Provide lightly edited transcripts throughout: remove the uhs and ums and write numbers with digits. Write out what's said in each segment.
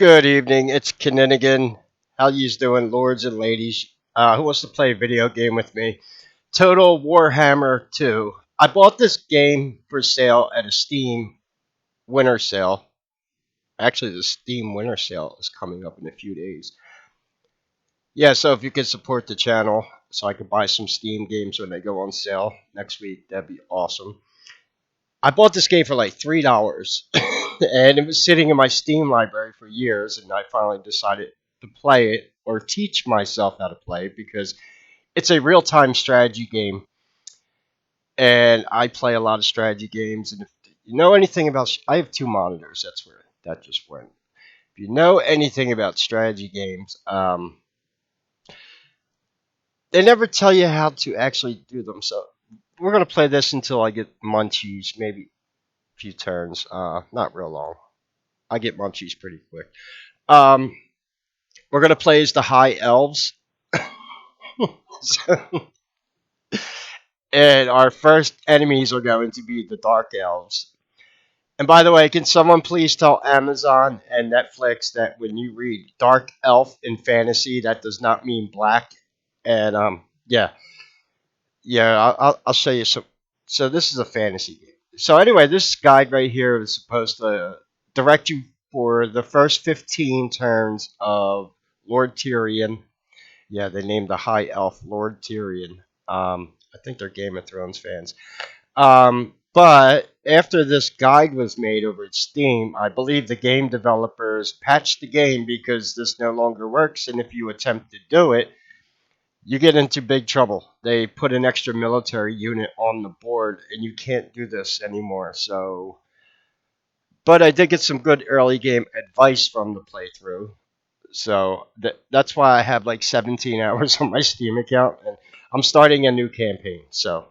Good evening, it's Kinninigan. How yous doing, lords and ladies? Who wants to play a video game with me? Total Warhammer 2. I bought this game for sale at a Steam winter sale. Actually, the Steam winter sale is coming up in a few days. Yeah, so if you could support the channel so I could buy some Steam games when they go on sale next week, that'd be awesome. I bought this game for like $3, and it was sitting in my Steam library for years, and I finally decided to play it or teach myself how to play it because it's a real-time strategy game, and I play a lot of strategy games. And if you know anything about, I have two monitors. That's where that just went. If you know anything about strategy games, they never tell you how to actually do them. So we're gonna play this until I get munchies, maybe a few turns. Not real long. I get munchies pretty quick. Um, we're gonna play as the High Elves, and our first enemies are going to be the Dark Elves. And by the way, can someone please tell Amazon and Netflix that when you read Dark Elf in fantasy, that does not mean black? And yeah, I'll show you some. So this is a fantasy game. So anyway, this guide right here is supposed to direct you for the first 15 turns of Lord Tyrion. Yeah, they named the High Elf Lord Tyrion. I think they're Game of Thrones fans. But after this guide was made over at Steam, I believe the game developers patched the game because this no longer works, and if you attempt to do it, you get into big trouble. They put an extra military unit on the board, and you can't do this anymore. So, but I did get some good early game advice from the playthrough. So that's why I have like 17 hours on my Steam account, and I'm starting a new campaign. So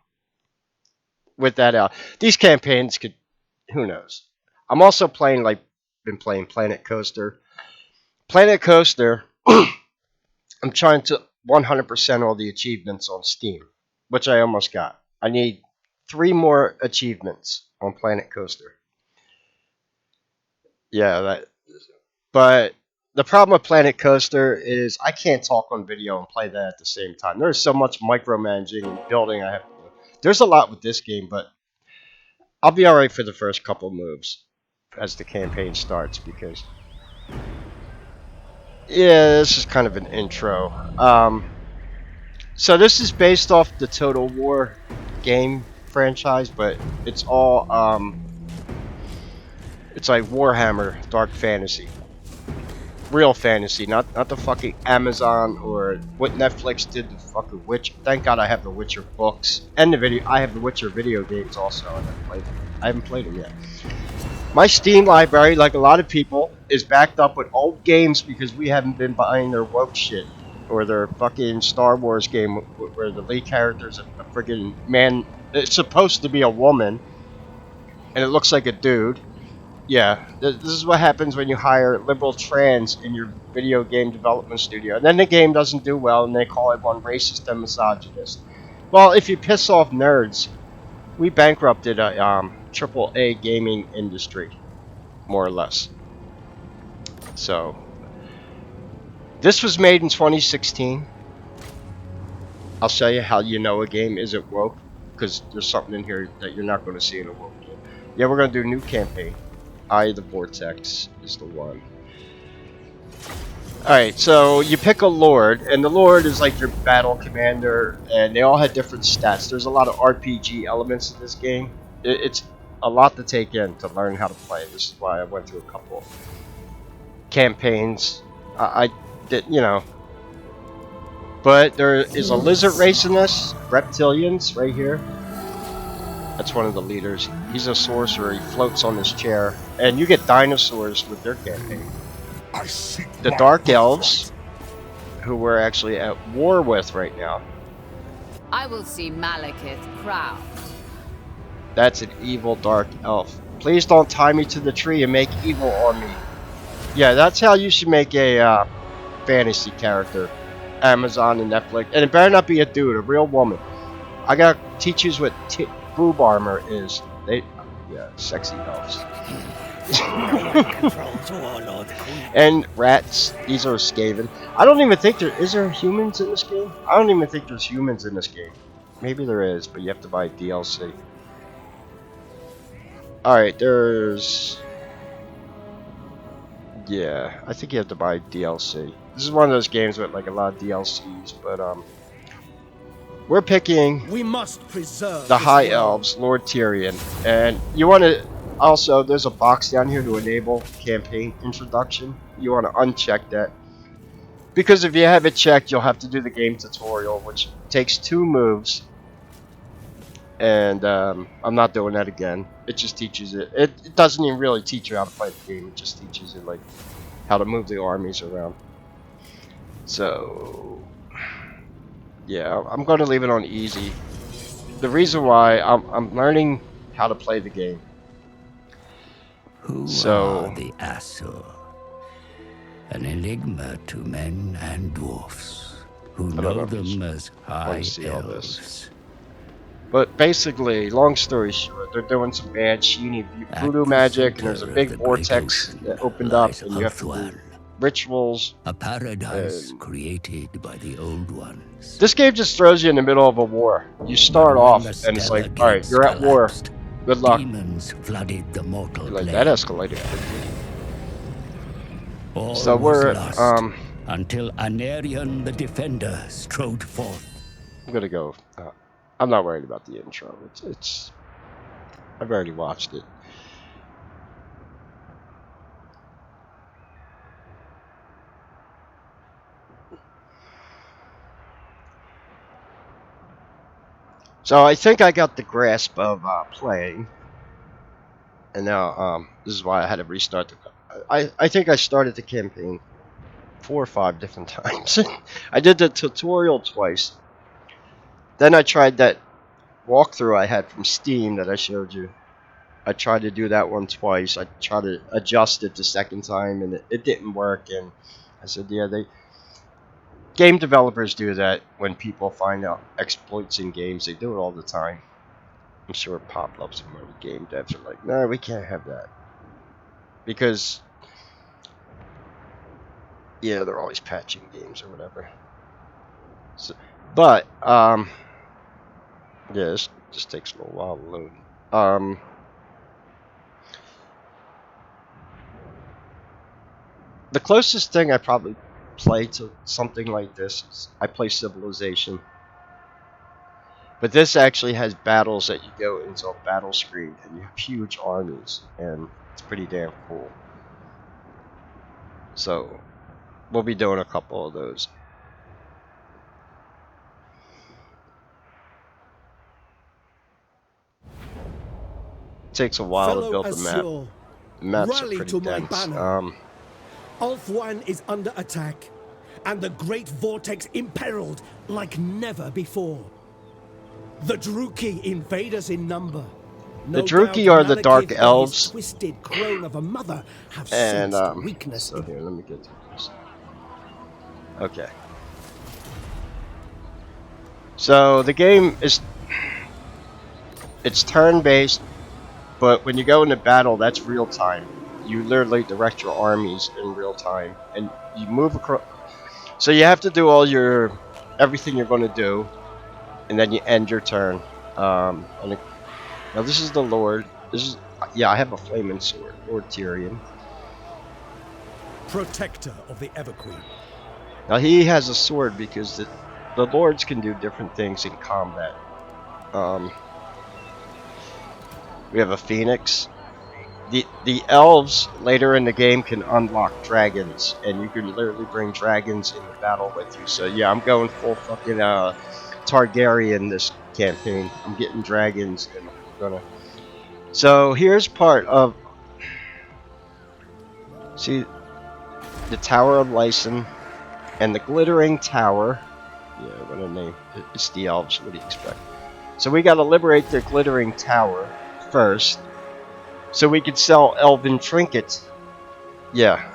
with that out, these campaigns could, who knows? I'm also playing been playing Planet Coaster. Planet Coaster. I'm trying to 100% all the achievements on Steam, which I almost got. I need 3 more achievements on Planet Coaster. Yeah, but the problem with Planet Coaster is I can't talk on video and play that at the same time. There's so much micromanaging and building I have to do. There's a lot with this game, but I'll be alright for the first couple moves as the campaign starts because yeah, this is kind of an intro. So this is based off the Total War game franchise, but it's all it's like Warhammer Dark Fantasy. Real fantasy, not the fucking Amazon or what Netflix did to fucking Witcher. Thank God I have the Witcher books and the video. I have the Witcher video games also, and I haven't played them yet. My Steam library, like a lot of people, is backed up with old games because we haven't been buying their woke shit or their fucking Star Wars game where the lead character is a friggin' man. It's supposed to be a woman, and it looks like a dude. Yeah, this is what happens when you hire liberal trans in your video game development studio. And then the game doesn't do well, and they call everyone racist and misogynist. Well, if you piss off nerds, we bankrupted a AAA gaming industry, more or less. So, this was made in 2016. I'll show you how you know a game isn't woke, because there's something in here that you're not going to see in a woke game. Yeah, we're going to do a new campaign. Eye of the Vortex is the one. Alright, so you pick a Lord, and the Lord is like your battle commander, and they all have different stats. There's a lot of RPG elements in this game. It's a lot to take in to learn how to play. This is why I went through a couple campaigns. I did, you know. But there is a lizard race in this, Reptilians, right here. That's one of the leaders. He's a sorcerer. He floats on this chair. And you get dinosaurs with their campaign. The Dark Elves, who we're actually at war with right now. I will see Malekith crowned. That's an evil Dark Elf. Please don't tie me to the tree and make evil on me. Yeah, that's how you should make a fantasy character. Amazon and Netflix. And it better not be a dude, a real woman. I gotta teach you what boob armor is. Yeah, sexy elves. No one controls Warlord Queen. And rats, these are Skaven. I don't even think is there humans in this game? I don't even think there's humans in this game. Maybe there is, but you have to buy DLC. Alright, there's... Yeah, I think you have to buy DLC. This is one of those games with like a lot of DLCs, but we're picking We must preserve the this High world. Elves, Lord Tyrion, and you want to also, there's a box down here to enable campaign introduction. You want to uncheck that, because if you have it checked, you'll have to do the game tutorial, which takes 2 moves, and I'm not doing that again. It just teaches it. It doesn't even really teach you how to play the game. It just teaches you like how to move the armies around. So yeah, I'm going to leave it on easy. The reason why I'm learning how to play the game. Who So, are the Asur? An enigma to men and dwarfs, who I don't know know if them as High see all this. Elves. But basically, long story short, they're doing some bad sheeny At voodoo the magic, and there's a center of big the great vortex ocean that opened up, lies and you have to do Ulthuan, rituals. a paradise And created by the Old Ones. this game just throws you in the middle of a war. You start But when off, the and it's stellar like, alright, gates you're at war. collapsed, Good luck. demons flooded the mortal You're like, plane. that escalated quickly. All So was we're, lost until Anarion the Defender strode forth. I'm gonna go, I'm not worried about the intro. It's I've already watched it. So I think I got the grasp of playing, and now this is why I had to restart the. I think I started the campaign 4 or 5 different times. I did the tutorial twice. Then I tried that walkthrough I had from Steam that I showed you. I tried to do that one twice. I tried to adjust it the second time, and it didn't work. And I said, yeah, game developers do that when people find out exploits in games. They do it all the time. I'm sure pop-ups from other game devs are like, no, we can't have that. Because, yeah, they're always patching games or whatever. So, but, yeah, this just takes a little while to load. The closest thing I probably play to something like this is I play Civilization. But this actually has battles that you go into a battle screen and you have huge armies, and it's pretty damn cool. So we'll be doing a couple of those. It takes a while to Fellow build the map. Asur, The maps are rally pretty to my dense. banner. Ulthuan is under attack, and the great vortex imperiled like never before. The Druki invade us in number. The Druki are the Dark Elves. His twisted crone of a mother have And sensed weakness. so here, let me get to this. Okay. So the game is, it's turn-based, but when you go into battle, that's real time. You literally direct your armies in real time, and you move across. So you have to do all your everything you're going to do, and then you end your turn. Now this is the Lord. This is, yeah, I have a flaming sword, Lord Tyrion. Protector of the Everqueen. Now he has a sword because the lords can do different things in combat. We have a phoenix. The elves later in the game can unlock dragons, and you can literally bring dragons into battle with you. So yeah, I'm going full fucking Targaryen this campaign. I'm getting dragons, and we're gonna. So here's part of. See, the Tower of Lyson and the Glittering Tower. Yeah, what a name! It's the elves. What do you expect? So we got to liberate the Glittering Tower first, so we could sell elven trinkets. Yeah,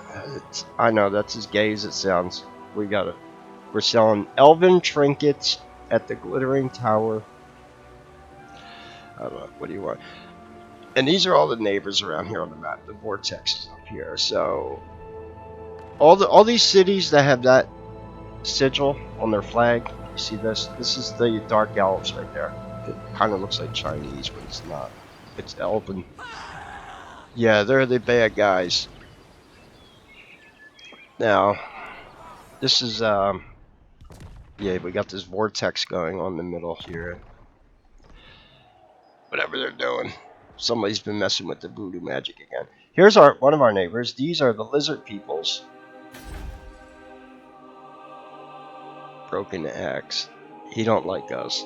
I know that's as gay as it sounds. We're selling elven trinkets at the Glittering Tower. I don't know, what do you want? And these are all the neighbors around here on the map. The vortex is up here. So all these cities that have that sigil on their flag, you see this? This is the Dark Elves right there. It kind of looks like Chinese, but it's not. It's Elven. Yeah, they're the bad guys. Now, this is yeah, we got this vortex going on in the middle here. Whatever they're doing, somebody's been messing with the voodoo magic again. Here's one of our neighbors. These are the lizard peoples. Broken axe. He don't like us.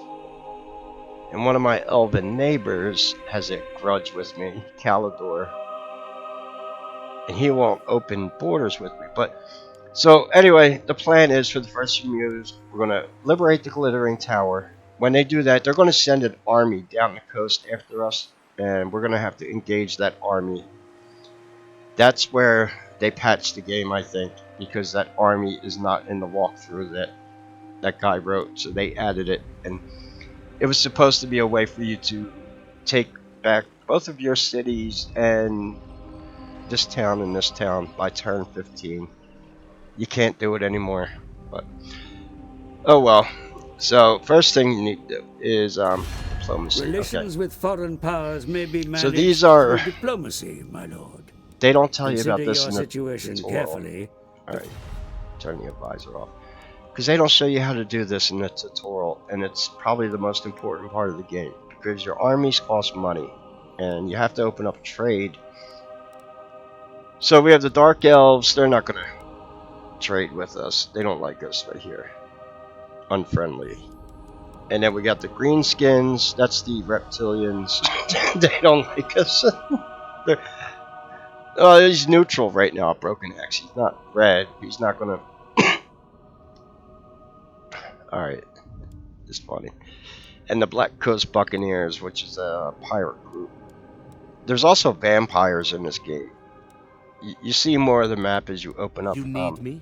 And one of my elven neighbors has a grudge with me, Calidor. And he won't open borders with me. But so anyway, the plan is for the first few moves, we're gonna liberate the glittering tower. When they do that, they're gonna send an army down the coast after us, and we're gonna have to engage that army. That's where they patched the game, I think, because that army is not in the walkthrough that guy wrote. So they added it, and it was supposed to be a way for you to take back both of your cities and this town and this town by turn 15. You can't do it anymore, but oh well. So first thing you need to do is diplomacy. Relations Okay. with foreign powers may be managed So these are through diplomacy, my lord. they don't tell you Consider about this your in the situation tutorial. carefully. All right, turn the advisor off because they don't show you how to do this in the tutorial, and it's probably the most important part of the game because your armies cost money, and you have to open up trade. So we have the Dark Elves. They're not gonna trade with us. They don't like us right here. Unfriendly. And then we got the Greenskins. That's the Reptilians. They don't like us. He's neutral right now, Broken Axe. He's not red. He's not gonna. Alright. It's funny. And the Black Coast Buccaneers, which is a pirate group. There's also vampires in this game. You see more of the map as you open up. You need me?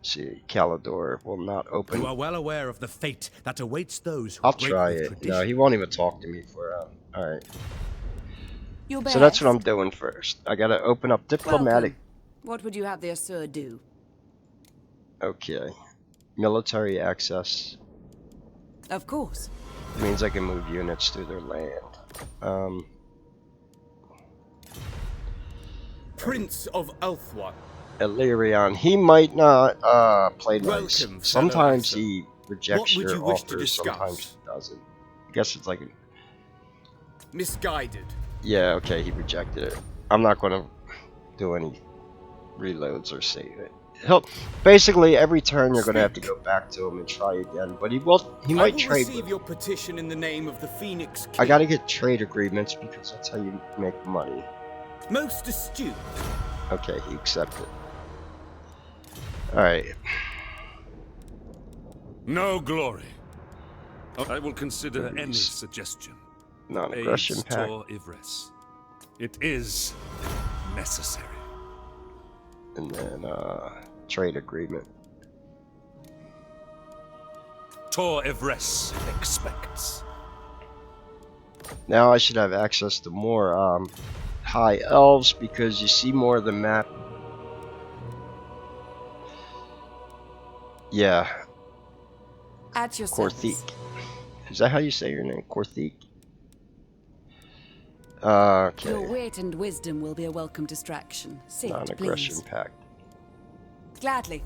See, Calidor will not open. You are well aware of the fate that awaits those who I'll break try with it. tradition. No, he won't even talk to me for alright. Your So that's what I'm best. doing first. I gotta open up diplomatic. Welcome. What would you have the Asur do? Okay. Military access. Of course. Means I can move units through their land. Prince of Elfwan. Illyrian. He might not play nice. Welcome, fellow Sometimes Asur. he rejects What would your you wish to offers, sometimes discuss? he doesn't. I guess it's like Misguided. yeah, okay, he rejected it. I'm not gonna do any reloads or save it. He'll basically every turn you're gonna have to go back to him and try again, but he I might will trade receive with your petition in the name of the Phoenix King. I gotta get trade agreements because that's how you make money. Most astute. Okay, he accepted. Alright. No glory. I will consider any Please. suggestion. Non-aggression Aids pact. Tor Ivres. It is necessary. And then trade agreement. Tor Ivres expects. Now I should have access to more high elves because you see more of the map. Yeah, At your Korthik. service. Is that how you say your name? Korthik? Your Okay. wit and wisdom will be a welcome distraction. Sit, Non-aggression please. pact. Gladly.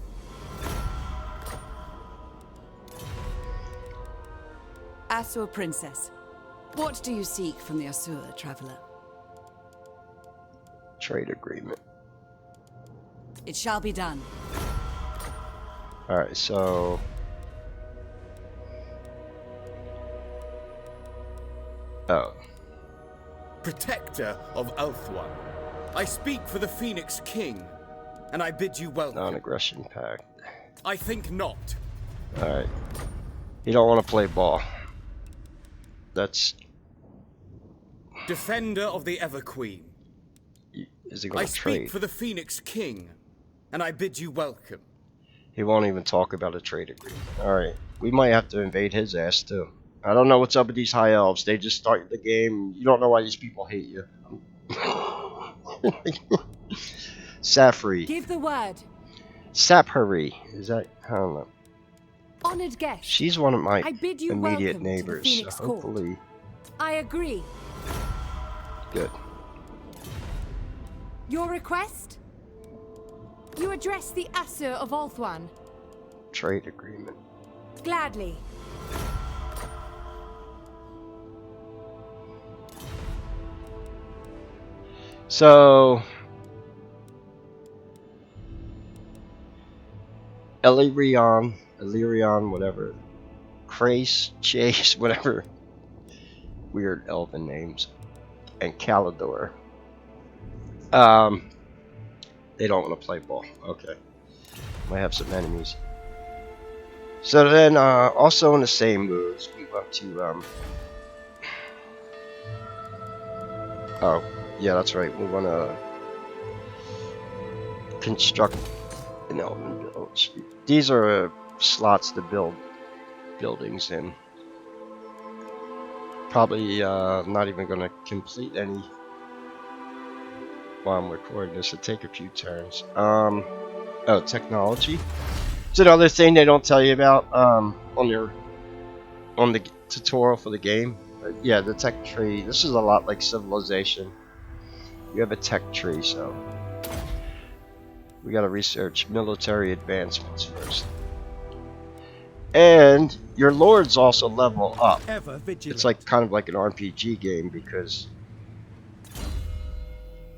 Asur Princess, what do you seek from the Asur, traveler? Trade agreement. It shall be done. Alright, so oh. Protector of Elfwan. I speak for the Phoenix King, and I bid you welcome. Non-aggression pact. I think not. Alright. You don't want to play ball. That's Defender of the Ever Queen. is he I gonna speak trade? for the Phoenix King, and I bid you welcome. He won't even talk about a trade agreement. Alright. We might have to invade his ass too. I don't know what's up with these high elves. They just start the game. You don't know why these people hate you. Safri. Give the word. Saphari. Is that? I don't know. Honored guest. She's one of my I bid you immediate welcome to the neighbors. So Phoenix Court. hopefully, I agree. good. Your request? You address the Asur of Ulthuan. Trade agreement. Gladly. So, Illyrion, whatever. Crace, Chase, whatever. Weird elven names. And Calidor. They don't want to play ball. Okay. Might have some enemies. So then, also in the same moves, we want to, oh, yeah, that's right. We want to construct an elven village. These are slots to build buildings in. Probably not even going to complete any while I'm recording this. It'll take a few turns. Oh, technology. It's another thing they don't tell you about on the tutorial for the game. Yeah, the tech tree. This is a lot like Civilization. You have a tech tree, so we gotta research military advancements first. And your lords also level up. Ever vigilant. It's like kind of like an RPG game because,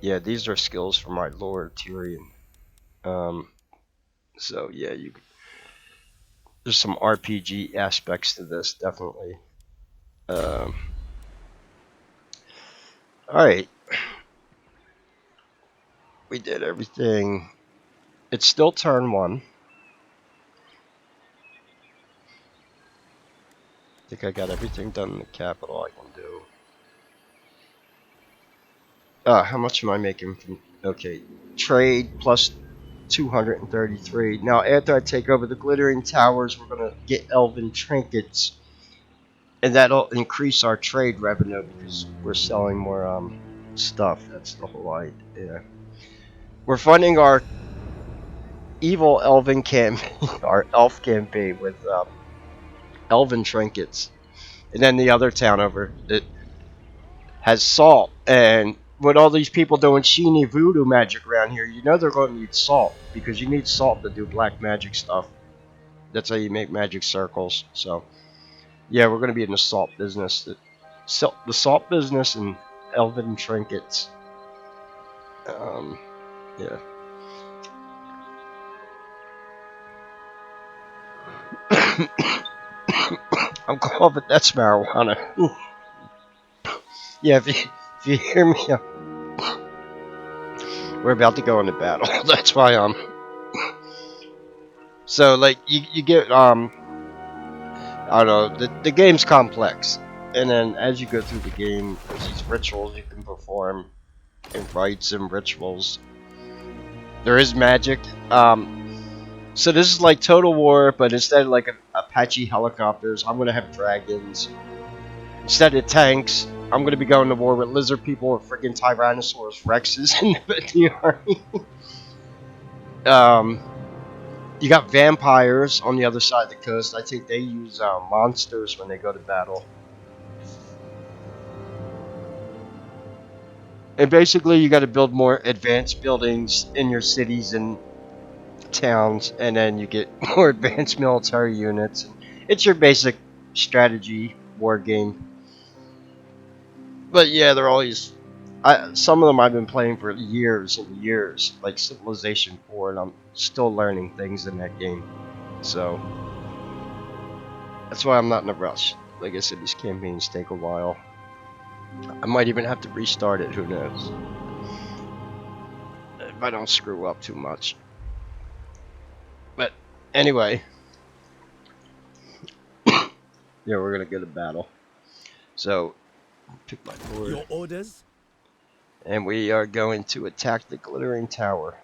yeah, these are skills for my Lord Tyrion. So yeah, there's some RPG aspects to this, definitely. All right, we did everything. It's still turn 1. I think I got everything done in the capital I can do. How much am I making from? Okay, trade plus 233. Now, after I take over the glittering towers, we're gonna get elven trinkets, and that'll increase our trade revenue because we're selling more stuff. That's the whole idea. We're funding our evil elven campaign, our elf campaign with elven trinkets, and then the other town over it has salt. And with all these people doing sheeny voodoo magic around here, you know they're going to need salt because you need salt to do black magic stuff. That's how you make magic circles. So yeah, we're going to be in the salt business. The salt business and elven trinkets. Yeah. I'm coughing. That's marijuana. Yeah, if you hear me, we're about to go into battle. That's why So like you get I don't know, the game's complex, and then as you go through the game, there's these rituals you can perform, and rites and rituals. There is magic. So this is like Total War, but instead of like Apache helicopters, I'm gonna have dragons. Instead of tanks, I'm gonna be going to war with lizard people or freaking Tyrannosaurus Rexes in the army. You got vampires on the other side of the coast. I think they use monsters when they go to battle. And basically, you got to build more advanced buildings in your cities and towns, and then you get more advanced military units. It's your basic strategy war game. But yeah, they're always. Some of them I've been playing for years and years, like Civilization 4, and I'm still learning things in that game. So that's why I'm not in a rush. Like I said, these campaigns take a while. I might even have to restart it, who knows. If I don't screw up too much. But anyway. Yeah, we're gonna get a battle. So, pick my board. Your orders? And we are going to attack the glittering tower.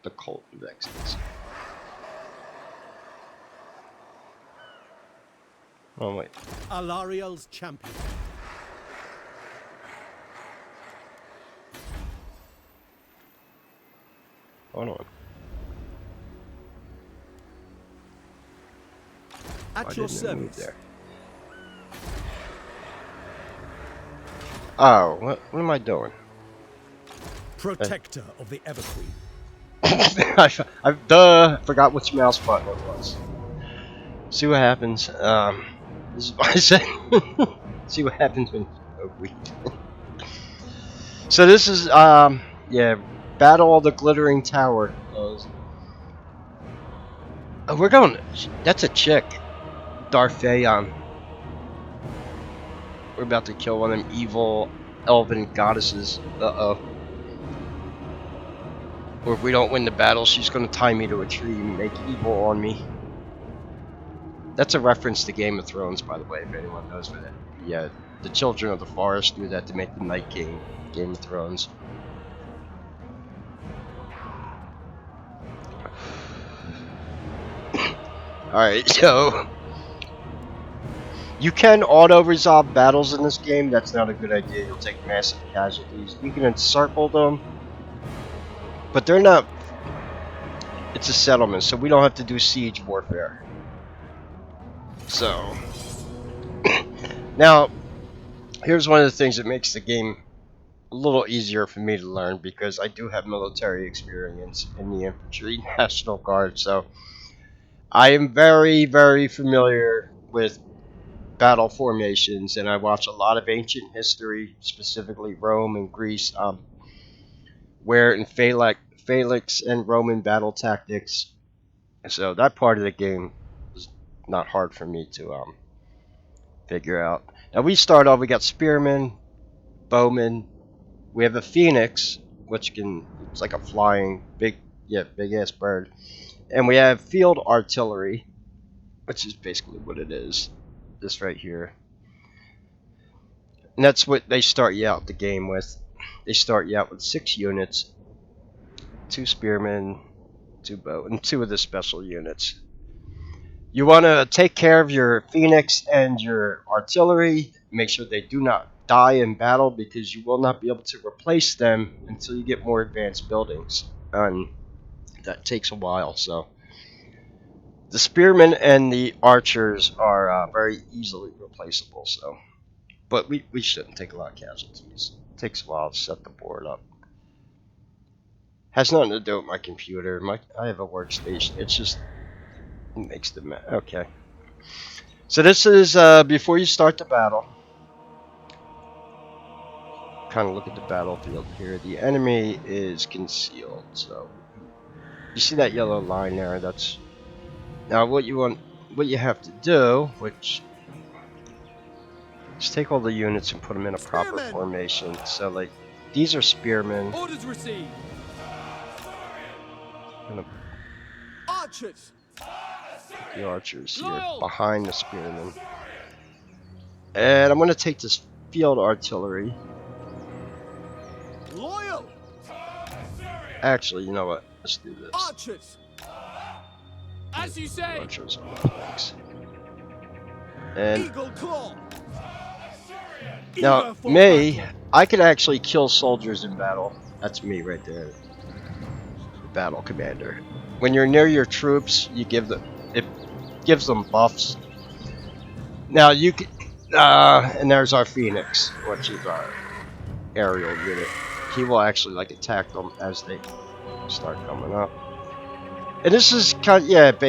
The cult of Exodus. Oh wait. Alariel's champion. Hold on. At Why your didn't it move service. there? Oh, what am I doing? Protector of the Everqueen. I forgot which mouse button it was. See what happens. This is what I said. See what happens when we. So this is yeah, Battle of the Glittering Tower. We're going. That's a chick, Darphaeon. We're about to kill one of them evil elven goddesses. Uh-oh. Or if we don't win the battle, she's going to tie me to a tree and make evil on me. That's a reference to Game of Thrones, by the way, if anyone knows what that. Yeah, the Children of the Forest do that to make the Night King. Game of Thrones. Alright, so you can auto-resolve battles in this game. That's not a good idea. You'll take massive casualties. You can encircle them, but they're not. It's a settlement, so we don't have to do siege warfare. So now, here's one of the things that makes the game a little easier for me to learn, because I do have military experience in the infantry National Guard, so I am very, very familiar with battle formations, and I watch a lot of ancient history, specifically Rome and Greece, where in phalanx and Roman battle tactics. So that part of the game is not hard for me to figure out. Now we start off. We got spearmen, bowmen. We have a phoenix, which it's like a flying big ass bird, and we have field artillery, which is basically what it is. This right here. And that's what they start you out the game with. They start you out with 6 units, 2 spearmen, 2 bow, and 2 of the special units. You want to take care of your phoenix and your artillery. Make sure they do not die in battle, because you will not be able to replace them until you get more advanced buildings. And that takes a while. So the spearmen and the archers are very easily replaceable. So. But we shouldn't take a lot of casualties. It takes a while to set the board up. Has nothing to do with my computer. I have a workstation. It's just it makes the okay. So this is before you start the battle. Kind of look at the battlefield here. The enemy is concealed. So you see that yellow line there? That's now what you have to do, which is take all the units and put them in a proper formation. So like these are spearmen. Orders received. Archers. The archers here behind the spearmen. And I'm going to take this field artillery. Loyal. Actually, you know what? Let's do this. Archers. As you say. Archers on the flanks. And Eagle claw. now, me, I can actually kill soldiers in battle. That's me right there. The battle commander. When you're near your troops, it gives them buffs. Now you can, and there's our Phoenix, which is our aerial unit. He will actually like attack them as they start coming up. And this is kind of,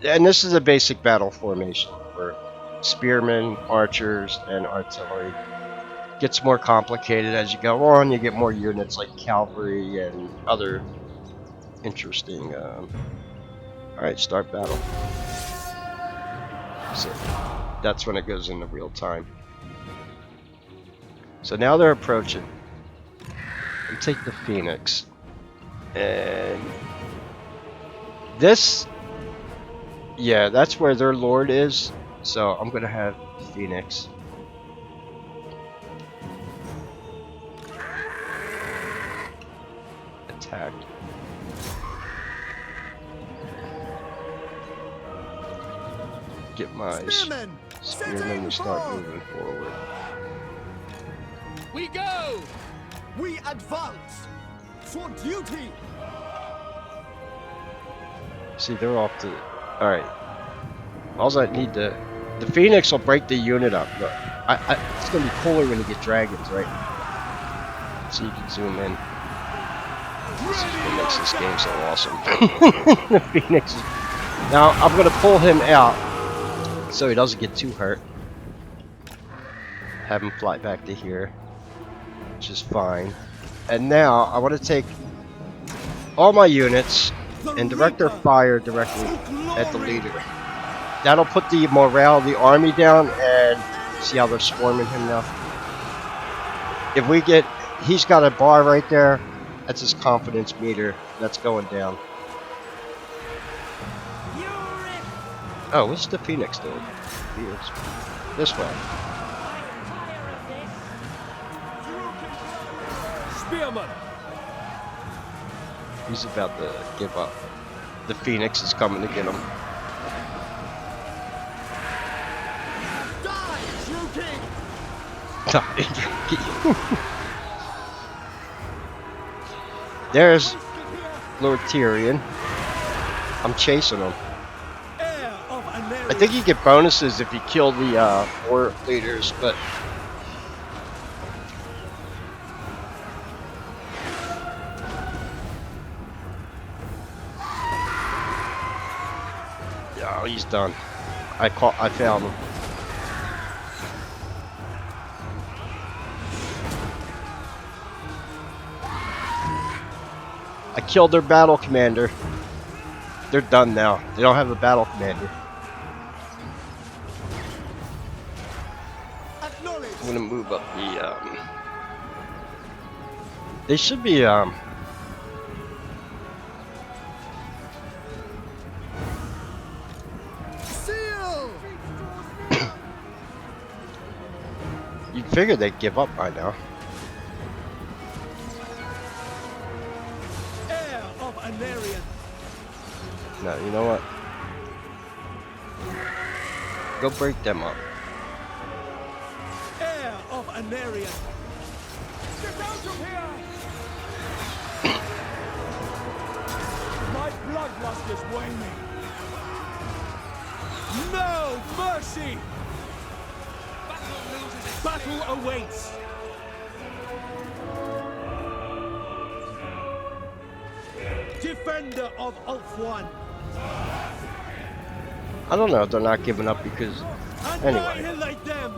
and this is a basic battle formation for spearmen, archers, and artillery. Gets more complicated as you go on. You get more units like cavalry and other interesting. Alright, start battle. So that's when it goes into real time. So now they're approaching. And take the Phoenix. And this, yeah, that's where their lord is. So I'm gonna have Phoenix. Attack. get my Spearmen, spearmen to start moving forward. We go! We advance! For duty! See, they're off to. Alright. All I need to. The Phoenix will break the unit up. Look, it's gonna be cooler when you get dragons, right? So you can zoom in. This is what makes this game so awesome. The Phoenix. Now, I'm gonna pull him out so he doesn't get too hurt. Have him fly back to here, which is fine. And now, I want to take all my units and direct their fire directly at the leader. That'll put the morale of the army down, and see how they're swarming him now. If we get, he's got a bar right there. That's his confidence meter. That's going down. Oh, what's the Phoenix doing? Phoenix. This way. Spearmen! He's about to give up. The Phoenix is coming to get him. Die, True King! There's Lord Tyrion. I'm chasing him. I think you get bonuses if you kill the war leaders, but oh, he's done. I found him. I killed their battle commander. They're done now. They don't have a battle commander. I'm gonna move up the they should be Seal! you'd figure they'd give up by now. Heir of Anarian! No, you know what? Go break them up. Heir of Anarian! Get out of here! My bloodlust is waning! No mercy! Battle awaits! Defender of Ulthuan! I don't know if they're not giving up because anyway. Annihilate them!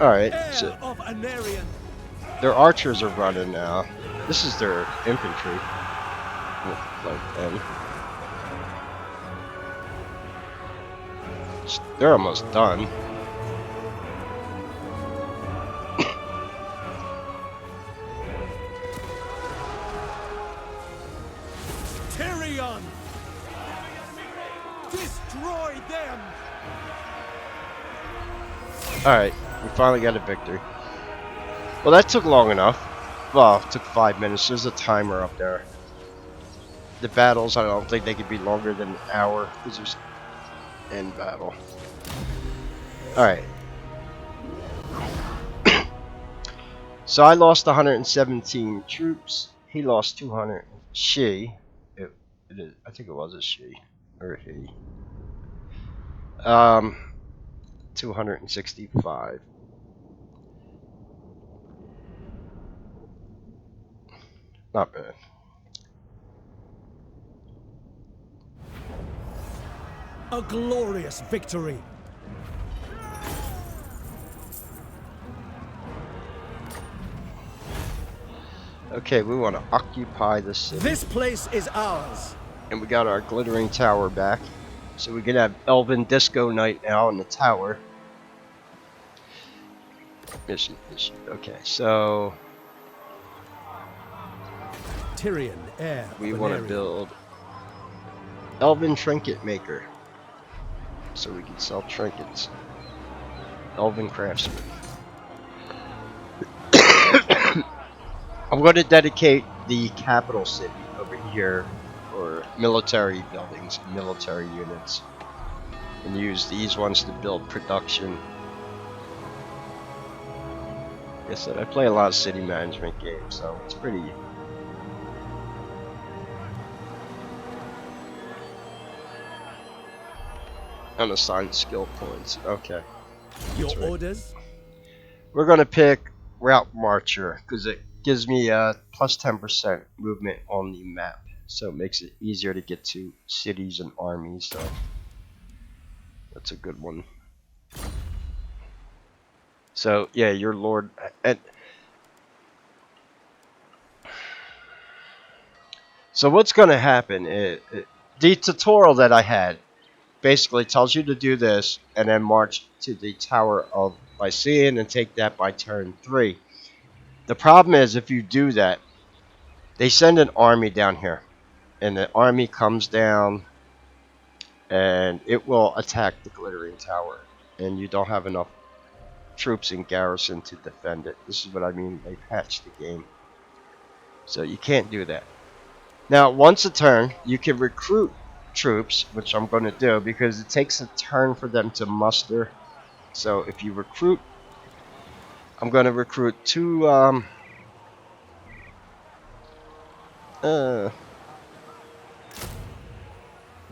Alright, Heir so of Anarian! their archers are running now. This is their infantry. Like them. They're almost done. Tyrion! Destroy them! Alright, we finally got a victory. Well, that took long enough. Well, it took 5 minutes. There's a timer up there. The battles, I don't think they could be longer than an hour because there's end battle. Alright. So I lost 117 troops. He lost 200. She. It is, I think it was a she. Or he. 265. Not bad. A glorious victory! Okay, we want to occupy the city. This place is ours! And we got our glittering tower back. So we can have Elven Disco Night now in the tower. Mission. Okay, so Tyrion, heir we of want to Anarian. build Elven trinket maker. So we can sell trinkets. Elven craftsman. I'm going to dedicate the capital city over here for military buildings, military units, and use these ones to build production. Like I said, I play a lot of city management games, so it's pretty. Unassigned skill points. Okay. Your Right. orders? We're going to pick Route Marcher because it gives me a plus 10% movement on the map. So it makes it easier to get to cities and armies. So that's a good one. So yeah, your lord. And so what's going to happen? The tutorial that I had basically tells you to do this and then march to the Tower of Lycian and take that by turn 3. The problem is if you do that, they send an army down here, and the army comes down, and it will attack the Glittering Tower, and you don't have enough troops in garrison to defend it. This is what I mean, they patched the game. So you can't do that. Now, once a turn, you can recruit troops, which I'm going to do, because it takes a turn for them to muster. So if you recruit, I'm going to recruit 2,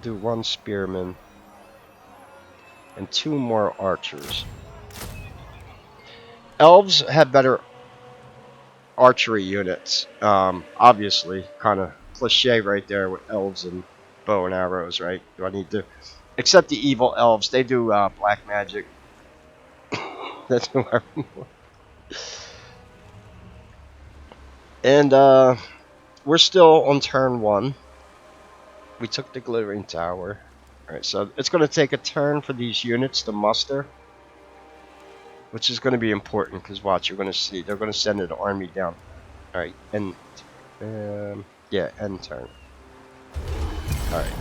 do 1 spearman and 2 more archers. Elves have better archery units. Obviously, kind of cliche right there with elves and bow and arrows, right? Do I need to? Except the evil elves, they do black magic. That's who I remember. And we're still on turn 1. We took the Glittering Tower. Alright, so it's going to take a turn for these units to muster, which is going to be important because watch, you're going to see they're going to send an army down. Alright, and yeah, end turn. Alright,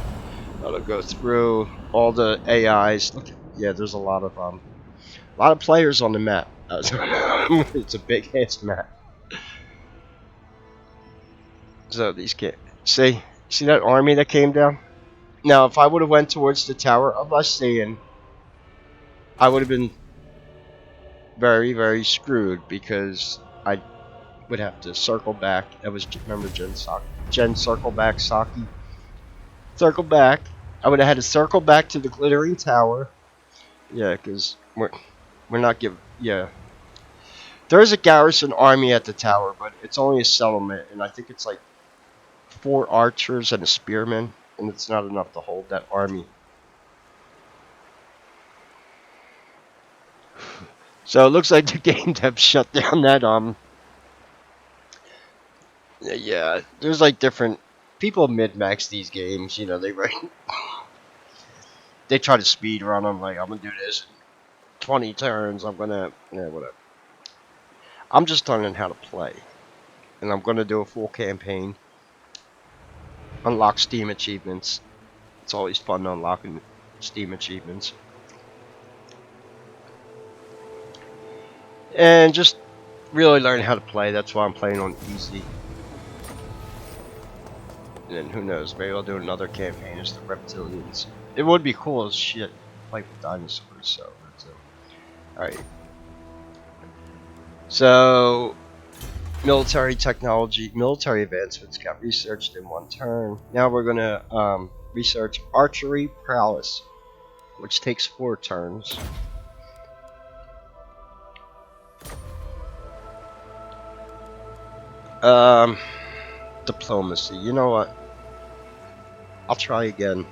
that'll go through all the AIs. Look, yeah, there's a lot of players on the map. It's a big ass map. So these can't see that army that came down. Now, if I would have went towards the Tower of Lycian, I would have been very, very screwed because I would have to circle back. That was, remember Jen circle back Saki. Circle back. I would have had to circle back to the Glittering Tower. Yeah, because we're not giving. Yeah, there is a garrison army at the tower, but it's only a settlement, and I think it's like 4 archers and a spearman, and it's not enough to hold that army. So it looks like the game dev shut down that yeah, there's like different people mid-max these games, you know, they try to speed run them like I'm gonna do this in 20 turns, I'm gonna yeah, whatever. I'm just learning how to play. And I'm gonna do a full campaign. Unlock Steam achievements. It's always fun unlocking Steam achievements. And just really learn how to play. That's why I'm playing on easy. And then who knows, maybe I'll do another campaign as the Reptilians. It would be cool as shit to play with dinosaurs, so that's it. Alright. So military technology, military advancements got researched in 1 turn. Now we're gonna research archery prowess, which takes 4 turns. Diplomacy. You know what? I'll try again.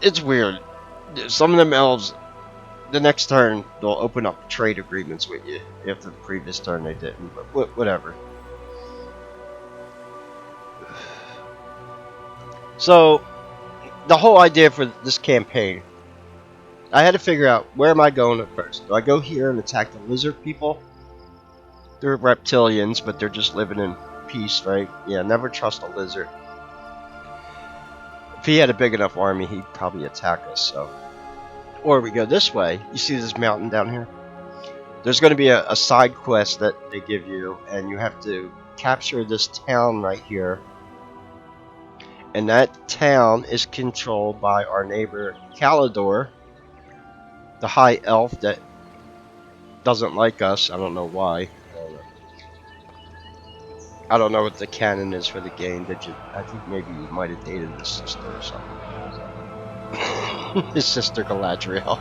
It's weird. Some of them elves, the next turn, they'll open up trade agreements with you. After the previous turn they didn't, but whatever. So, the whole idea for this campaign I had to figure out where am I going at first. Do I go here and attack the lizard people? They're reptilians, but they're just living in peace, right? Yeah, never trust a lizard. If he had a big enough army, he'd probably attack us, so. Or we go this way. You see this mountain down here? There's going to be a side quest that they give you, and you have to capture this town right here. And that town is controlled by our neighbor Calidor, the high elf that doesn't like us. I don't know why. I don't know what the canon is for the game. Did you? I think maybe you might have dated his sister or something. His sister Galadriel.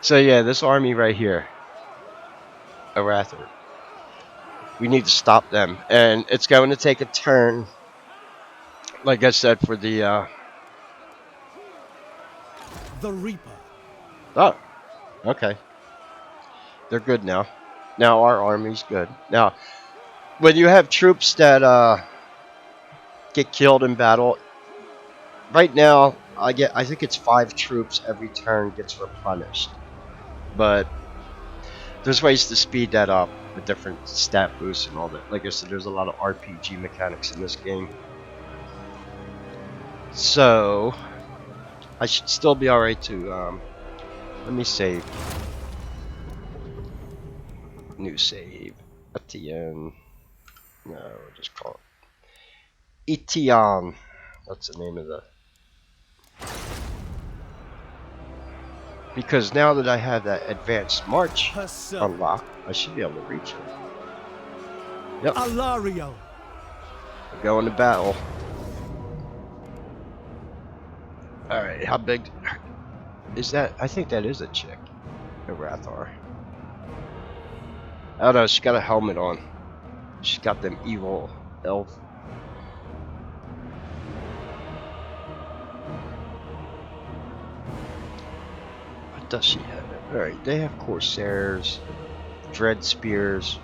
So yeah, this army right here, Arathor. We need to stop them, and it's going to take a turn. Like I said, for the Reaper. oh, okay, they're good now. Now our army's good. Now, when you have troops that get killed in battle, right now I think it's 5 troops every turn gets replenished, but there's ways to speed that up with different stat boosts and all that. Like I said, there's a lot of RPG mechanics in this game. So, I should still be alright to, let me save. New save. Etienne. No, we'll just call it Etienne. That's the name of the... Because now that I have that advanced march unlocked, I should be able to reach it. Yep. Alario. We're going to battle. Alright, how big is that? I think that is a chick. A Rathar. Oh no, she's got a helmet on. She's got them evil elf. What does she have? Alright, they have Corsairs, Dread Spears,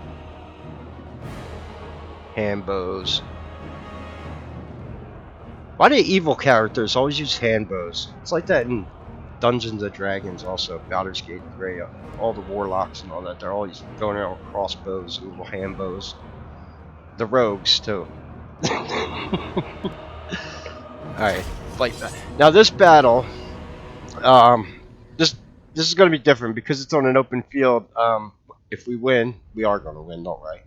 hand bows. Why do evil characters always use hand bows? It's like that in Dungeons and Dragons also, Baldur's Gate 3, all the warlocks and all that, they're always going around with crossbows and little hand bows. The rogues too. Alright, fight back. Now this battle, this is going to be different because it's on an open field. If we win, we are going to win, don't worry.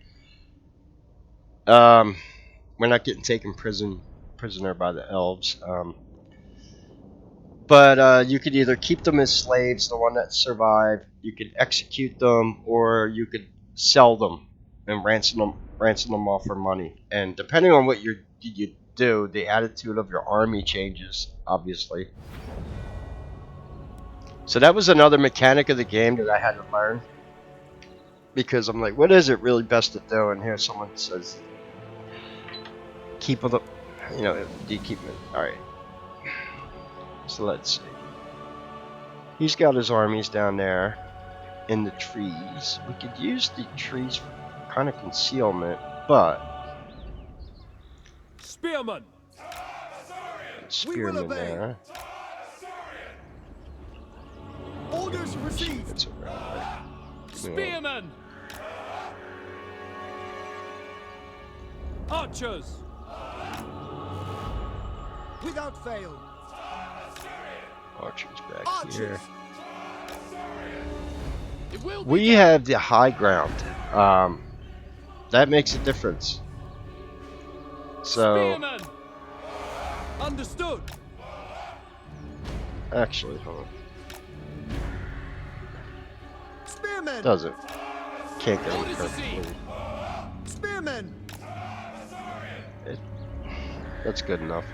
We're not getting taken prisoner by the elves. But you could either keep them as slaves, the one that survived, you could execute them, or you could sell them and ransom them off for money. And depending on what you do, the attitude of your army changes, obviously. So that was another mechanic of the game that I had to learn. Because I'm like, what is it really best to do? And here someone says, keep them, you know, do you keep it? Alright. So let's see. He's got his armies down there in the trees. We could use the trees for kind of concealment, but Spearman. spearmen there. Orders received. That's around there. Spearman. Archers. Without fail. Archers back here. It will be We have the high ground. That makes a difference. So, Spearman. Understood. actually, hold on. Spearman. Does it? Can't get Orders it perfectly. received. Spearman. That's good enough.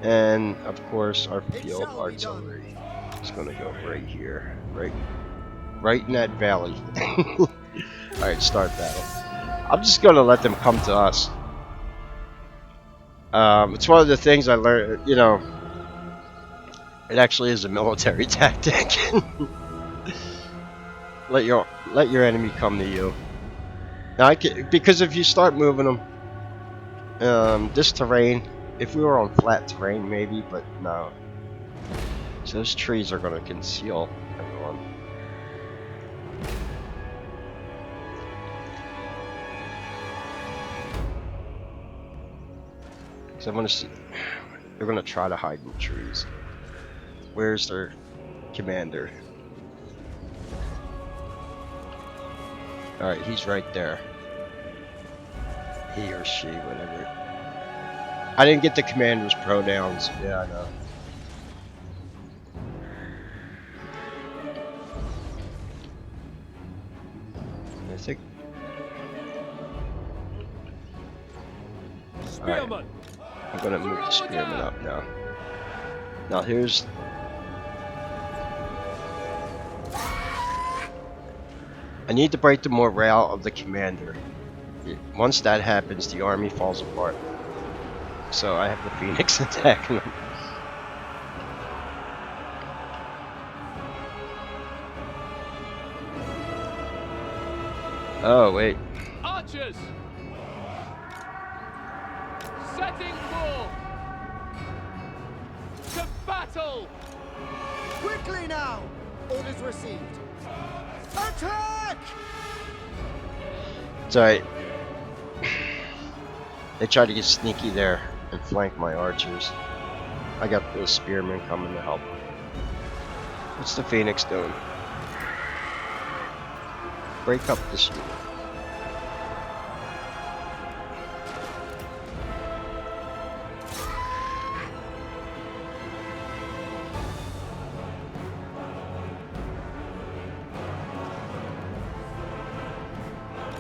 And of course, our field artillery is going to go right here, right in that valley. All right, start battle. I'm just going to let them come to us. It's one of the things I learned. You know, it actually is a military tactic. Let your enemy come to you. Now because if you start moving them, this terrain, if we were on flat terrain, maybe, but no. So those trees are going to conceal everyone. So I'm going to see. They're going to try to hide in the trees. Where's their commander? Alright, he's right there. He or she, whatever. I didn't get the commander's pronouns. Yeah, I know. I think. Alright. I'm gonna move the spearman up now. Now here's. I need to break the morale of the commander. Once that happens, the army falls apart. So I have the Phoenix attacking them. Oh, wait. Archers! Setting forth! To battle! Quickly now! Orders received. Attack! It's alright. They tried to get sneaky there and flank my archers. I got the spearmen coming to help. What's the Phoenix doing? Break up the shield.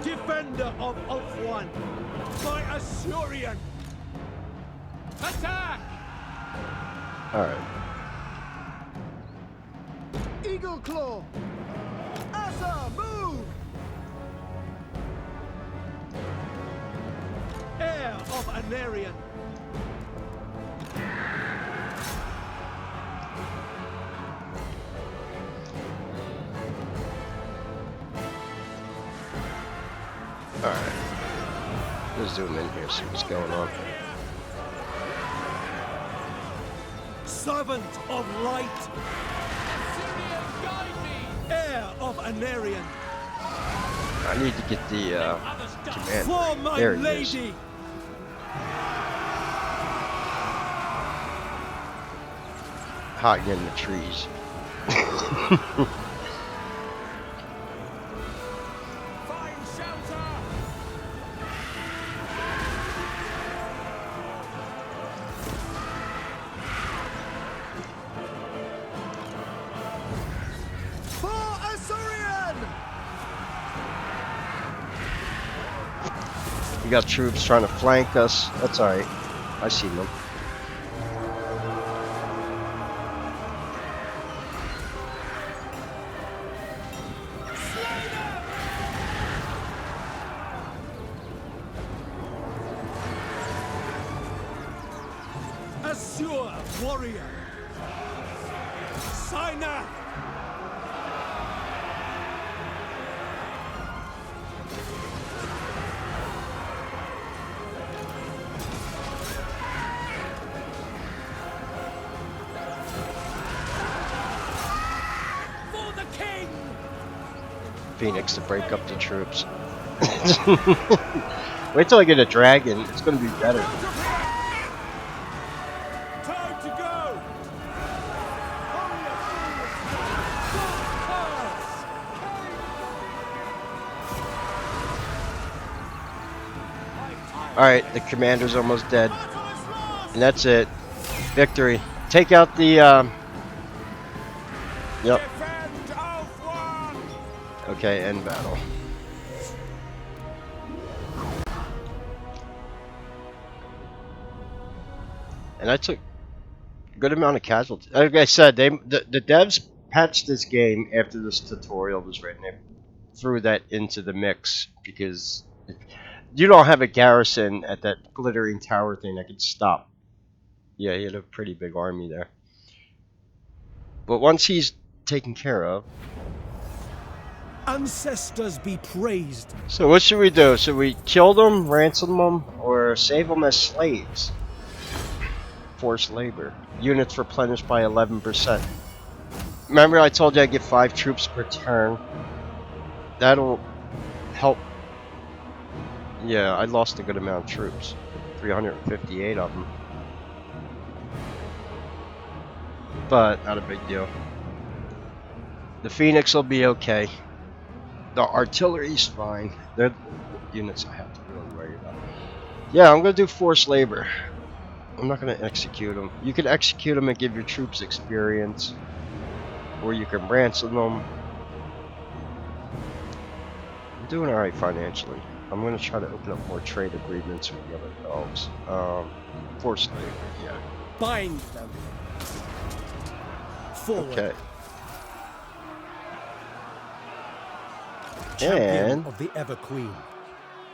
Defender of Ulthuan, my Assyrian! Attack! Alright. Eagle Claw! Asa, move! Heir of Anarian! Alright. Let's zoom in here, see what's going on. Servant of light! Assyrian, guide me! Heir of Anarian! I need to get the command. For my There he is. lady! Hiding in the trees. Find shelter! For Assyrian! We got troops trying to flank us. That's alright. I see them. Assure warrior! Sinai! For the king! Phoenix to break up the troops. Wait till I get a dragon. It's going to be better. Time to go! Alright, the commander's almost dead. And that's it. Victory. Take out the, Yep. Defend Ulthuan! Okay, end battle. And I took a good amount of casualties. Like I said, the devs patched this game after this tutorial was written. They threw that into the mix because you don't have a garrison at that glittering tower thing that could stop. Yeah, he had a pretty big army there. But once he's taken care of, Ancestors be praised. So what should we do? Should we kill them, ransom them, or save them as slaves? Forced labor. Units replenished by 11%. Remember I told you I get 5 troops per turn? That'll help. Yeah, I lost a good amount of troops. 358 of them. But not a big deal. The Phoenix will be okay. The artillery's fine. They're the units I have to really worry about. Yeah, I'm gonna do forced labor. I'm not gonna execute them. You can execute them and give your troops experience, or you can ransom them. I'm doing alright financially. I'm gonna try to open up more trade agreements with the other elves. Forced labor, yeah. Bind them. Forward. Okay. Champion And of the Ever Queen.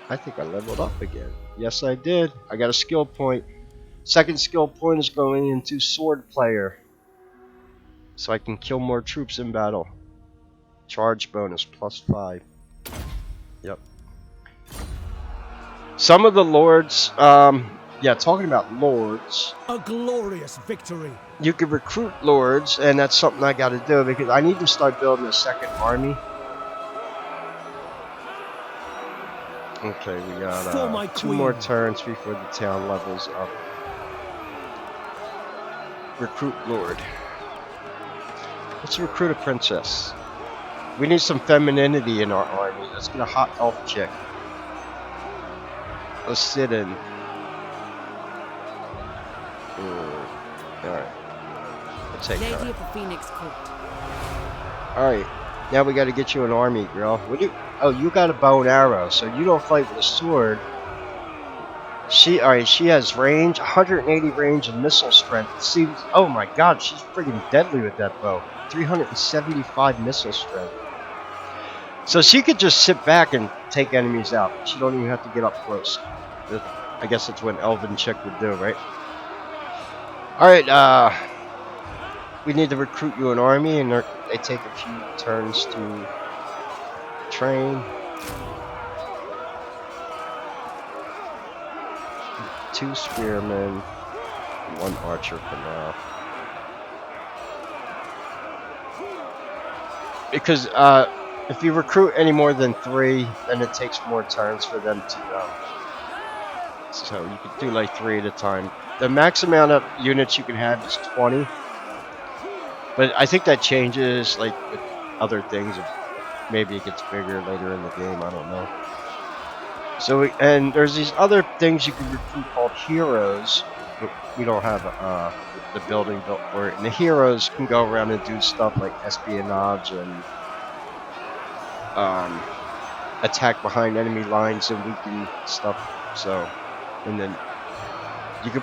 I think I leveled up again. Yes, I did. I got a skill point. Second skill point is going into sword player, so I can kill more troops in battle. Charge bonus +5. Yep. Some of the lords, yeah, talking about lords, A glorious victory. you can recruit lords, and that's something I got to do because I need to start building a second army. Okay, we For my got 2 more queen. turns before the town levels up. Recruit lord. Let's recruit a princess. We need some femininity in our army. Let's get a hot elf chick. Let's sit in. Alright. We'll take Lady her. of the Phoenix Court. Alright. Now we gotta get you an army, girl. What do you... Oh, you got a bow and arrow, so you don't fight with a sword. She has range, 180 range and missile strength. See, oh my god, she's freaking deadly with that bow. 375 missile strength. So she could just sit back and take enemies out. She don't even have to get up close. I guess that's what an elven chick would do, right? Alright, we need to recruit you an army, and they take a few turns to train. 2 spearmen, 1 archer for now. Because if you recruit any more than 3, then it takes more turns for them to. So you could do like 3 at a time. The max amount of units you can have is 20, but I think that changes like with other things. Maybe it gets bigger later in the game. I don't know. So and there's these other things you can recruit called heroes. But we don't have the building built for it. And the heroes can go around and do stuff like espionage and attack behind enemy lines and weaken stuff. So, and then you can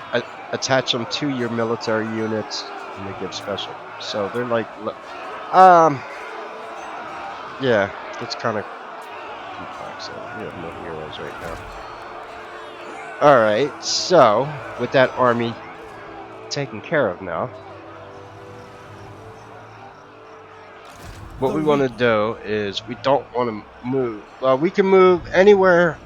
attach them to your military units, and they give special. So they're like, yeah, it's kind of complex. So we have no heroes right now. All right, so with that army taken care of now, what we want to do is we don't want to move. Well, we can move anywhere.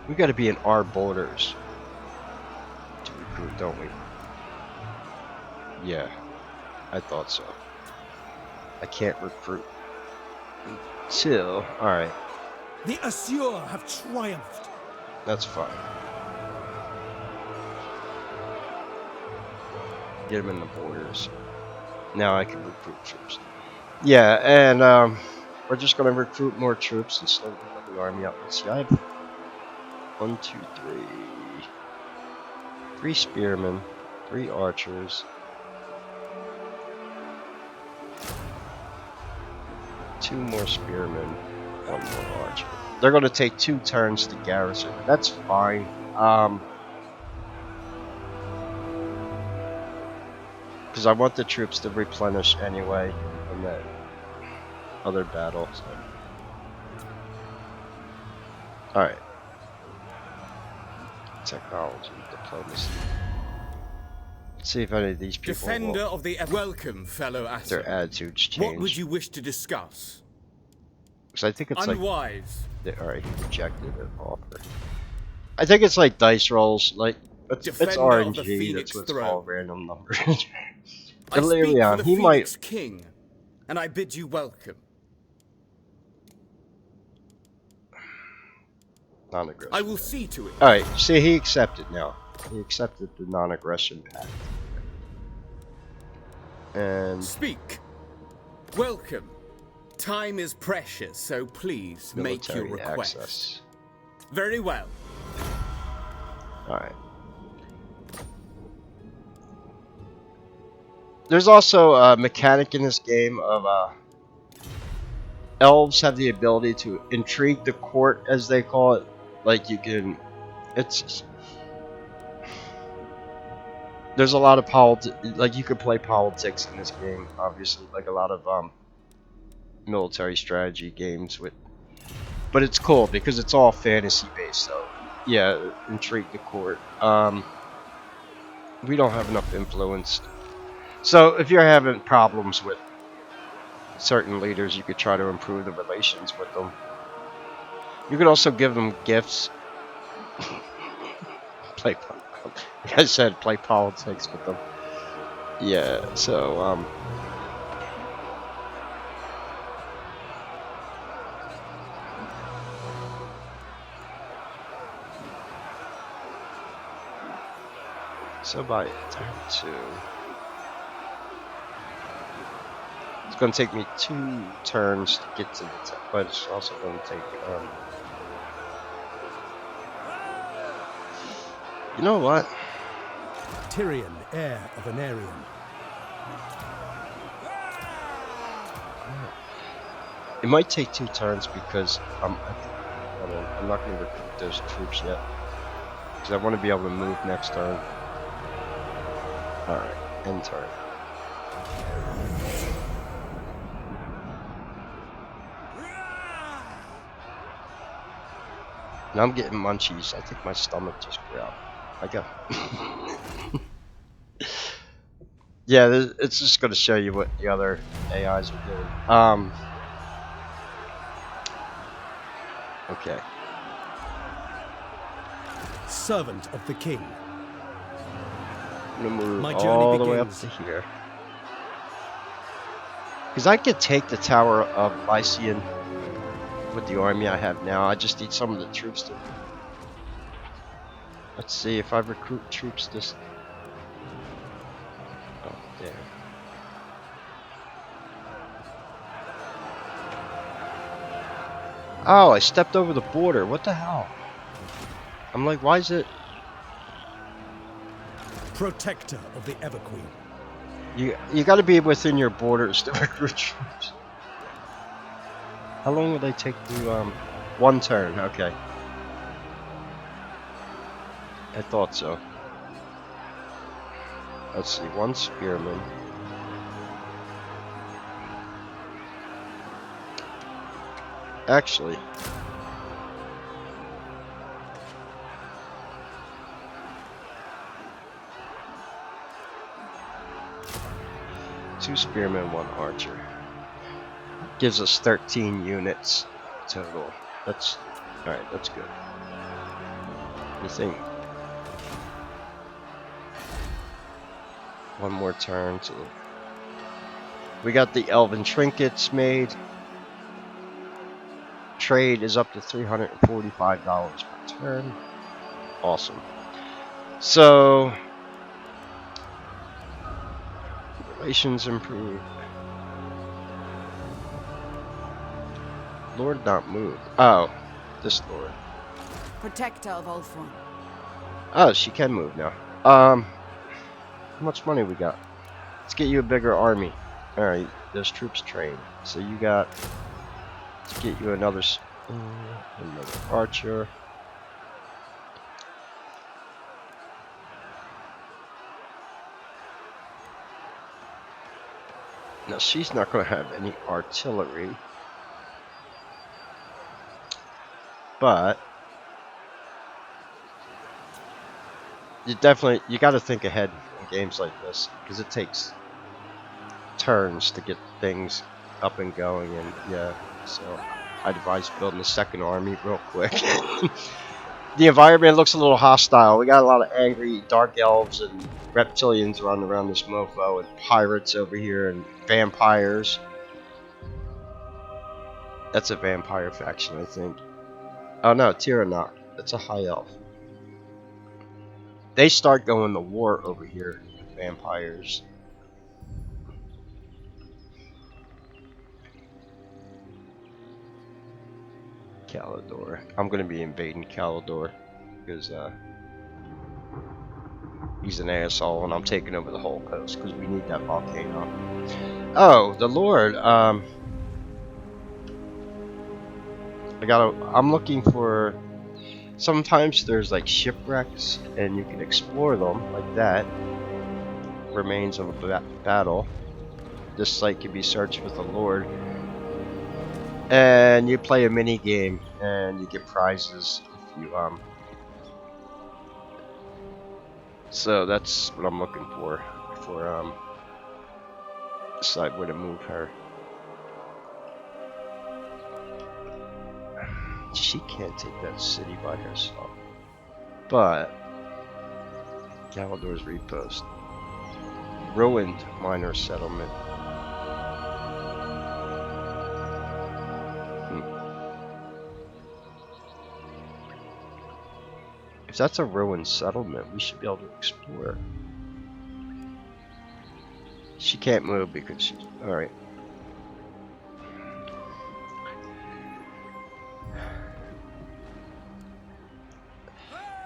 We got to be in our borders to recruit, don't we? Yeah, I thought so. I can't recruit until. All right. The Assur have triumphed. That's fine. Get them in the borders. Now I can recruit troops. Yeah, and we're just gonna recruit more troops and slowly build the army up. Let's see, I have 1, 2, 3, 3 spearmen, 3 archers, 2 more spearmen, 1 more archer. They're gonna take 2 turns to garrison. That's fine. Because I want the troops to replenish anyway from that other battle. So. Alright. Technology, diplomacy. See if any of these people Defender will, of the welcome, fellow their Asa. attitudes What would change. you wish to discuss? Because I think it's like, Unwise. alright, he rejected an offer. I think it's like dice rolls, like, it's Defender of the RNG, Phoenix that's what it's throne. called, random numbers. I speak for Galerion, the he might, Phoenix King, and I bid you welcome. non-aggression. I will see to it. Alright, see, he accepted now. He accepted the non-aggression pact. And Speak. Welcome. Time is precious, so please make your military request. access. Very well. Alright. There's also a mechanic in this game of elves have the ability to intrigue the court, as they call it. Like, you can, it's, there's a lot of like, you could play politics in this game, obviously, like a lot of military strategy games with, but it's cool because it's all fantasy based. So yeah, intrigue the court. We don't have enough influence, so if you're having problems with certain leaders, you could try to improve the relations with them. You could also give them gifts. Play, like I said, play politics with them. Yeah, so so by turn 2, it's going to take me 2 turns to get to the top, but it's also going to take you know what? Tyrion, heir of Anarion. It might take 2 turns because I'm not going to recruit those troops yet, because I want to be able to move next turn. Alright, end turn. Now I'm getting munchies. I think my stomach just growled. I got. Yeah, it's just going to show you what the other AIs are doing. Okay. Servant of the king. I'm going to move My journey all the way up begins. to here. Because I could take the Tower of Lycian with the army I have now. I just need some of the troops to... Let's see if I recruit troops this... Oh, there. Oh, I stepped over the border. What the hell? I'm like, why is it... Protector of the Everqueen. You got to be within your borders to recruit troops. How long will they take to, 1 turn, okay. I thought so. Let's see, 1 spearman. Actually, two spearmen, 1 archer. Gives us 13 units total. That's alright, that's good. You think 1 more turn to... We got the elven trinkets made. Trade is up to $345 per turn. Awesome. So relations improved. Lord not moved. Oh, this lord. Protector of Ulthuan. Oh, she can move now. How much money we got? Let's get you a bigger army. All right, there's troops trained. So you got. Let's get you another archer. Now she's not going to have any artillery, but you got to think ahead in games like this because it takes turns to get things up and going, and yeah, so I'd advise building a second army real quick. The environment looks a little hostile. We got a lot of angry dark elves and reptilians running around this mofo, and pirates over here, and vampires. That's a vampire faction, I think. Oh no, Tyrannok. That's a high elf. They start going to war over here with vampires. Calador. I'm gonna be invading Calador because he's an asshole, and I'm taking over the whole coast because we need that volcano. Oh, the Lord. I'm looking for. Sometimes there's like shipwrecks, and you can explore them like that. Remains of a battle. This site can be searched with the Lord, and you play a mini game, and you get prizes if you So that's what I'm looking for decide where to move her. She can't take that city by herself. But Galador's repost. Ruined minor settlement. If that's a ruined settlement, we should be able to explore. She can't move because she's alright.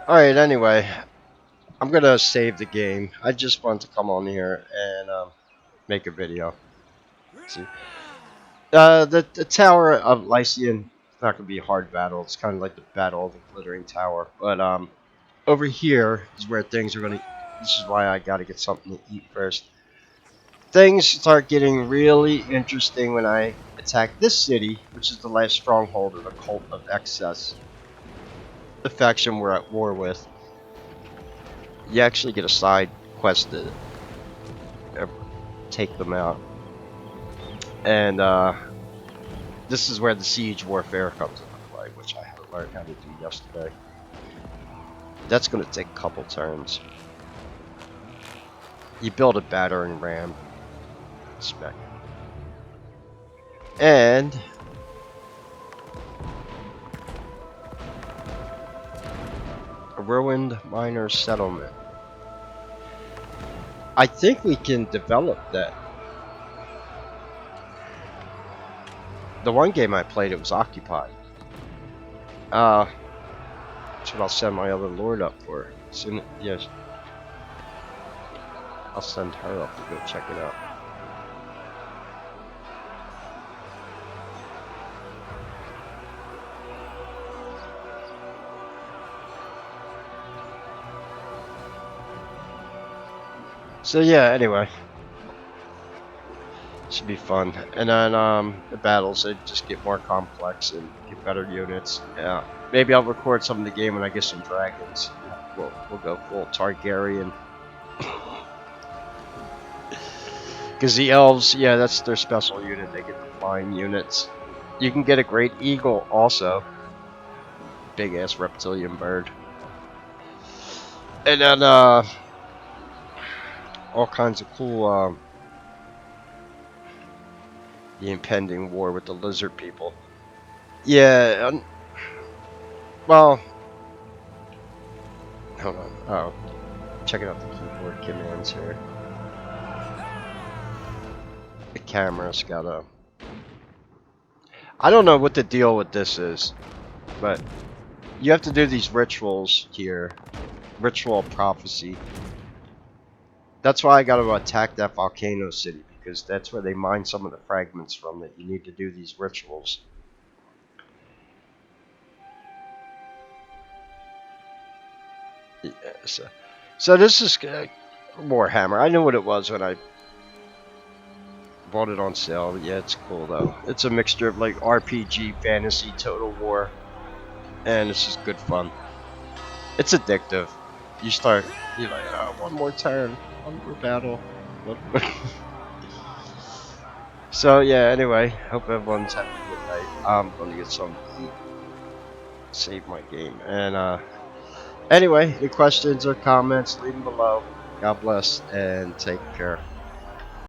Alright, anyway. I'm gonna save the game. I just wanted to come on here and make a video. Let's see. The Tower of Lycian is not gonna be a hard battle. It's kind of like the Battle of the Glittering Tower. But over here is where things are gonna. This is why I gotta get something to eat first. Things start getting really interesting when I attack this city, which is the last stronghold of the Cult of Excess. The faction we're at war with. You actually get a side quest to take them out. And this is where the siege warfare comes into play, which I haven't learned how to do yesterday. That's going to take a couple turns. You build a battering ram spec. And a ruined minor settlement. I think we can develop that. The one game I played, it was occupied. That's what I'll send my other lord up for. Soon, yes. I'll send her up to go check it out. So yeah, anyway. Should be fun. And then the battles, they just get more complex and get better units. Yeah. Maybe I'll record some of the game when I get some dragons. We'll go full Targaryen. Because the elves, yeah, that's their special unit. They get the flying units. You can get a great eagle also. Big ass reptilian bird. And then all kinds of cool the impending war with the lizard people. Yeah, well, hold on. Oh, checking out the keyboard commands here. The camera's got a. I don't know what the deal with this is, but you have to do these rituals here. Ritual prophecy. That's why I got to attack that volcano city, because that's where they mine some of the fragments from that you need to do these rituals. Yeah, so this is Warhammer. I knew what it was when I bought it on sale. Yeah, it's cool though. It's a mixture of like RPG, fantasy, Total War, and it's just good fun. It's addictive. You're like, oh, one more turn. Hunger battle. What? So yeah. Anyway, hope everyone's having a good night. I'm gonna get something to eat. Save my game. And anyway, any questions or comments, leave them below. God bless and take care.